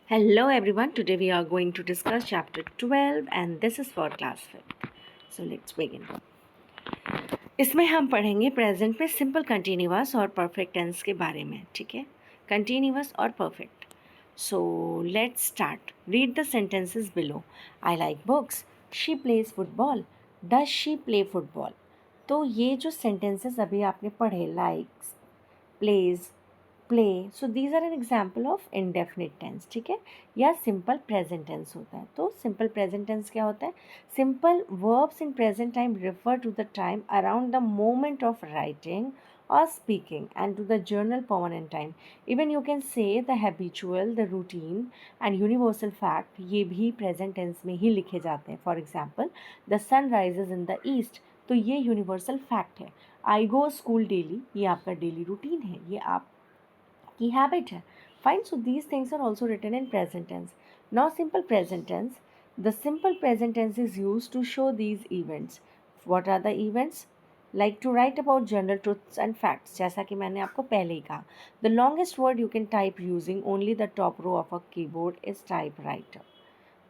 Hello everyone, today we are going to discuss chapter 12 and this is for class 5th. So let's begin. इसमें हम पढ़ेंगे present में simple continuous और perfect tense के बारे में, ठीक है? कंटिन्यूअस और perfect. So let's start. Read the sentences below. I like books. She plays football. Does she play football? तो ये जो सेंटेंसेस अभी आपने पढ़े, likes, plays, play, so these are an example of indefinite tense, ठीक है, या सिंपल प्रेजेंट टेंस होता है. तो सिंपल प्रेजेंट टेंस क्या होता है? Simple verbs in present time refer to the time around the moment of writing और speaking and to the general permanent time. Even you can say the habitual, the routine and universal fact, ये भी present tense में ही लिखे जाते हैं. For example, the sun rises in the east, तो ये यूनिवर्सल फैक्ट है. आई गो स्कूल डेली, ये आपका डेली रूटीन है, ये आप की हैबिट है. Fine. So these things are also written in present tense. Now simple present tense. The simple present tense is use to show these events. What are the events? Like to write about general truths and facts, जैसा कि मैंने आपको पहले ही कहा. The longest word you can type using only the top row of a keyboard is typewriter.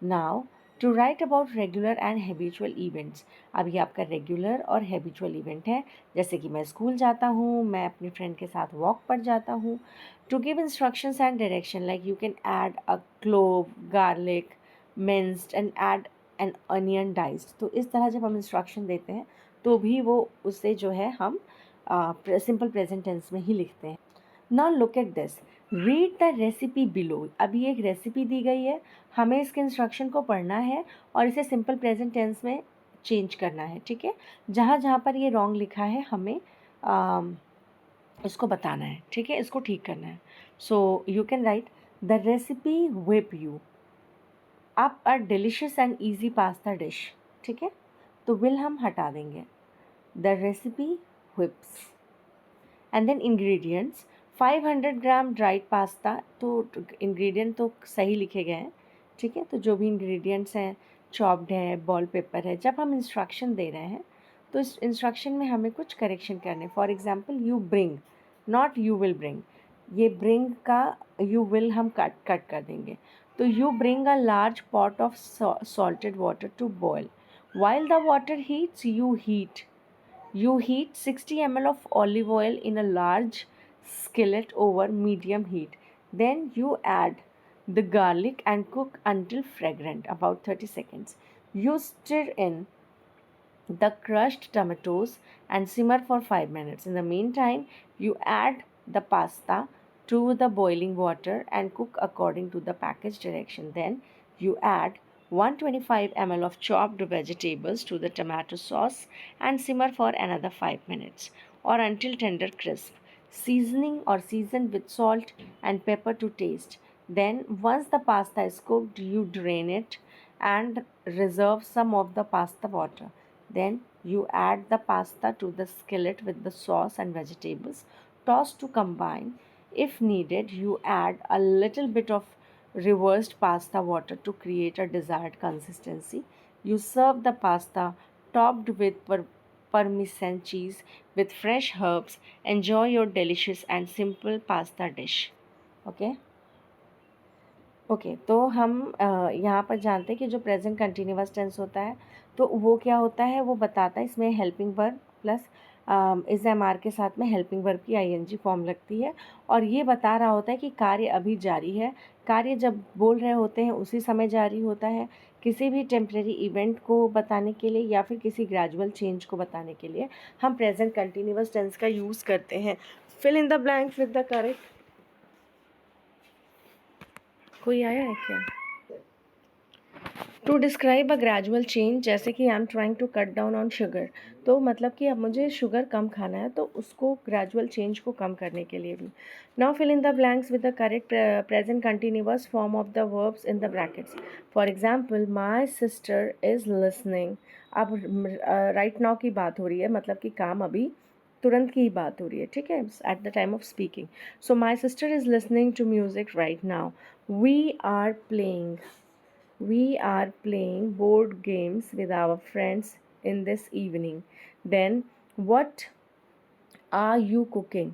Now to write about regular and habitual events. अब ये आपका रेगुलर और हैबिचुअल इवेंट है, जैसे कि मैं स्कूल जाता हूँ, मैं अपनी फ्रेंड के साथ वॉक पर जाता हूँ. To give instructions and direction, like you can add a clove, garlic, minced and add an onion diced. तो इस तरह जब हम इंस्ट्रक्शन देते हैं तो भी वो उससे जो है हम सिंपल प्रेजेंट टेंस में ही लिखते हैं. Now look at this. Read the recipe below. अभी एक रेसिपी दी गई है, हमें इसके इंस्ट्रक्शन को पढ़ना है और इसे सिंपल प्रेजेंट टेंस में चेंज करना है, ठीक है? जहाँ जहाँ पर ये रॉन्ग लिखा है हमें इसको बताना है, ठीक है, इसको ठीक करना है. So you can write the recipe whip you up a delicious and easy pasta dish, ठीक है? तो विल हम हटा देंगे. The recipe whips. And then ingredients. 500 gram dried pasta. तो इंग्रेडिएंट तो सही लिखे गए हैं, ठीक है? तो जो भी इंग्रेडिएंट्स हैं, चॉप्ड है, बॉल पेपर है. जब हम इंस्ट्रक्शन दे रहे हैं तो इस इंस्ट्रक्शन में हमें कुछ करेक्शन करने. For example, you bring, not you will bring. ये ब्रिंग का यू विल हम कट कर देंगे. तो you bring a large pot of salted water to boil. While the water heats, you heat 60 ml of olive oil in a large skillet over medium heat. Then you add the garlic and cook until fragrant, about 30 seconds. You stir in the crushed tomatoes and simmer for 5 minutes. In the meantime, you add the pasta to the boiling water and cook according to the package direction. Then you add 125 ml of chopped vegetables to the tomato sauce and simmer for another 5 minutes or until tender crisp. Seasoning or season with salt and pepper to taste. Then, once the pasta is cooked, you drain it and reserve some of the pasta water. Then you add the pasta to the skillet with the sauce and vegetables. Toss to combine. If needed, you add a little bit of reversed pasta water to create a desired consistency. You serve the pasta topped with parmesan cheese with fresh herbs. Enjoy your delicious and simple pasta dish. Okay? Okay तो हम यहाँ पर जानते हैं कि जो present continuous tense होता है तो वो क्या होता है, वो बताता है. इसमें हेल्पिंग वर्ब प्लस इस एम आर के साथ में हेल्पिंग वर्ब की आईएनजी फॉर्म लगती है और ये बता रहा होता है कि कार्य अभी जारी है. कार्य जब बोल रहे होते हैं उसी समय जारी होता है. किसी भी टेम्परेरी इवेंट को बताने के लिए या फिर किसी ग्रेजुअल चेंज को बताने के लिए हम प्रेजेंट कंटिन्यूअस टेंस का यूज़ करते हैं. Fill in the blanks with the correct. कोई आया है क्या? To describe a gradual change, जैसे कि I am trying to cut down on sugar. तो मतलब कि अब मुझे शुगर कम खाना है, तो उसको ग्रेजुअल चेंज को कम करने के लिए भी. Now fill in the blanks with the correct present continuous form of the verbs in the brackets. For example, my sister is listening. अब राइट नाउ की बात हो रही है, मतलब कि काम अभी तुरंत की ही बात हो रही है, ठीक है, at the time of speaking. So my sister is listening to music right now. We are playing. We are playing board games with our friends in this evening. Then, what are you cooking?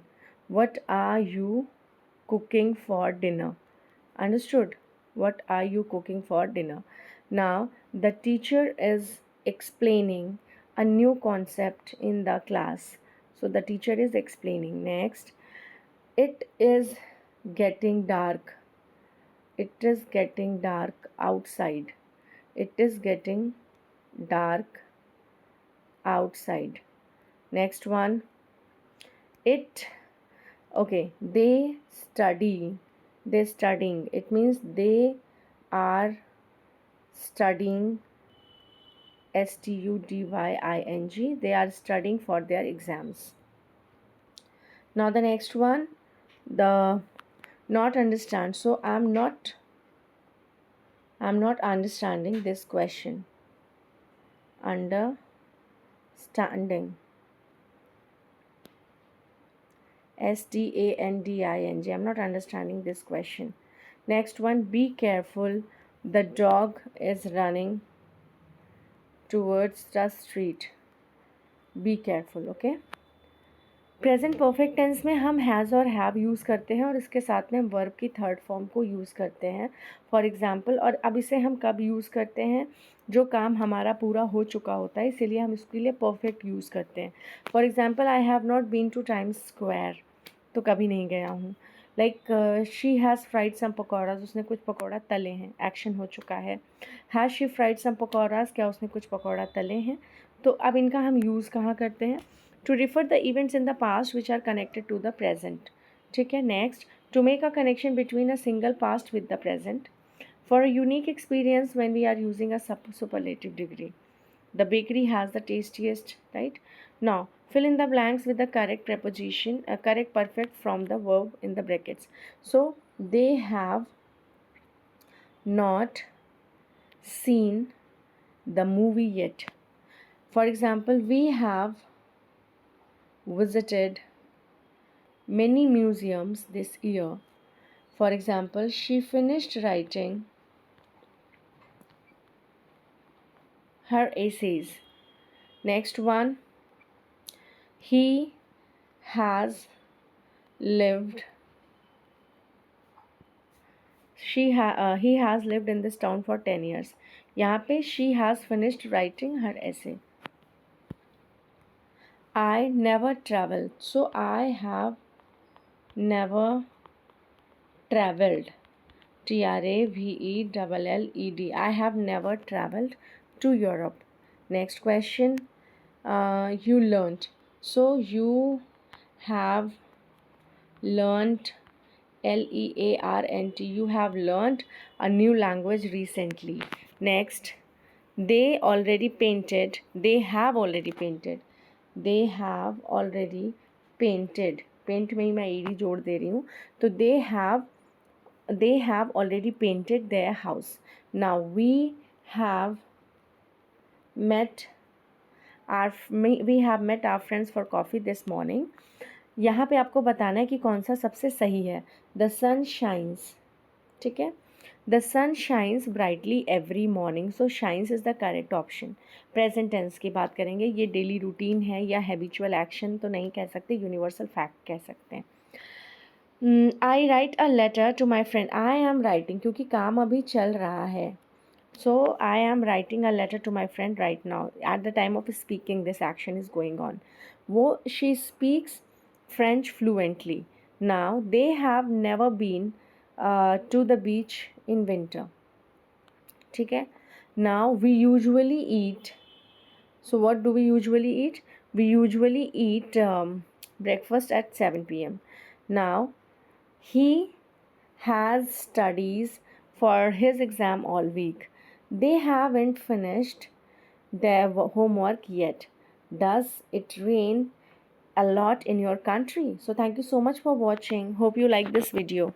What are you cooking for dinner? Understood? What are you cooking for dinner? Now, the teacher is explaining a new concept in the class. So, the teacher is explaining. Next, it is getting dark. It is getting dark outside. It is getting dark outside. Next one, it, okay, they study. They're studying. It means they are studying, studying. They are studying for their exams. Now the next one, the not understand. So I'm not understanding this question. Understanding. standing. I'm not understanding this question. Next one, be careful. The dog is running towards the street. Be careful. Okay. Present perfect tense में हम has और have use करते हैं और इसके साथ में हम वर्ब की थर्ड फॉर्म को यूज़ करते हैं. फॉर एग्जांपल, और अब इसे हम कब यूज़ करते हैं? जो काम हमारा पूरा हो चुका होता है, इसीलिए हम इसके लिए परफेक्ट यूज़ करते हैं. For example, I have not been to Times Square. तो कभी नहीं गया हूँ. Like she has fried some pakoras. उसने कुछ पकौड़ा तले हैं. एक्शन हो चुका है. Has she fried some pakoras. क्या उसने कुछ पकौड़ा तले हैं? तो अब इनका हम यूज़ कहाँ करते हैं? To refer the events in the past which are connected to the present. ठीक है. Next, to make a connection between a single past with the present. For a unique experience when we are using a superlative degree. The bakery has the tastiest, right? Now, fill in the blanks with the correct preposition, correct perfect from the verb in the brackets. So, they have not seen the movie yet. For example, we have visited many museums this year. For example, she finished writing her essays. Next one, he has lived he has lived in this town for 10 years. यहाँ पे she has finished writing her essay. I never traveled. So I have never traveled. TRAVELLED. I have never traveled to Europe. Next question. You learnt. So you have learnt. LEARNT. You have learnt a new language recently. Next. They already painted. They have already painted. They have already painted. Paint में ही मैं ED जोड़ दे रही हूँ. तो they have already painted their house. Now we have met our friends for coffee this morning. यहाँ पे आपको बताना है कि कौन सा सबसे सही है. The sun shines. ठीक है. The sun shines brightly every morning. So shines is the correct option. Present tense की बात करेंगे. ये डेली रूटीन है या हैबिचुअल एक्शन तो नहीं कह सकते, यूनिवर्सल फैक्ट कह सकते हैं. I write a letter to my friend. I am writing, क्योंकि काम अभी चल रहा है. So I am writing a letter to my friend right now. At the time of speaking this action is going on. वो she speaks French fluently. Now they have never been to the beach in winter. ठीक है. Now we usually eat. So what do we usually eat? We usually eat breakfast at 7 p.m. Now he has studies for his exam all week. They haven't finished their homework yet. Does it rain a lot in your country? So thank you so much for watching. Hope you like this video.